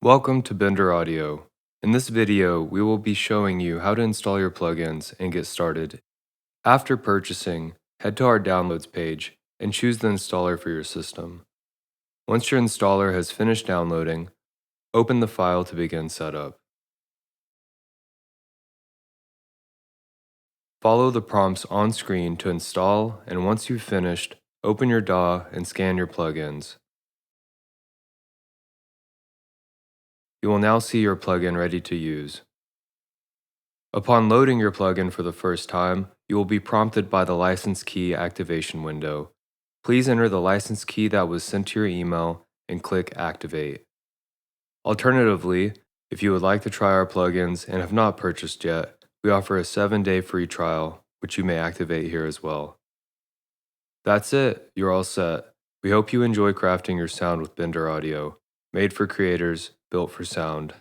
Welcome to Bender Audio. In this video, we will be showing you how to install your plugins and get started. After purchasing, head to our Downloads page and choose the installer for your system. Once your installer has finished downloading, open the file to begin setup. Follow the prompts on screen to install, and once you've finished, open your DAW and scan your plugins. You will now see your plugin ready to use. Upon loading your plugin for the first time, you will be prompted by the license key activation window. Please enter the license key that was sent to your email and click Activate. Alternatively, if you would like to try our plugins and have not purchased yet, we offer a 7-day free trial, which you may activate here as well. That's it, you're all set. We hope you enjoy crafting your sound with Bender Audio, made for creators, built for sound.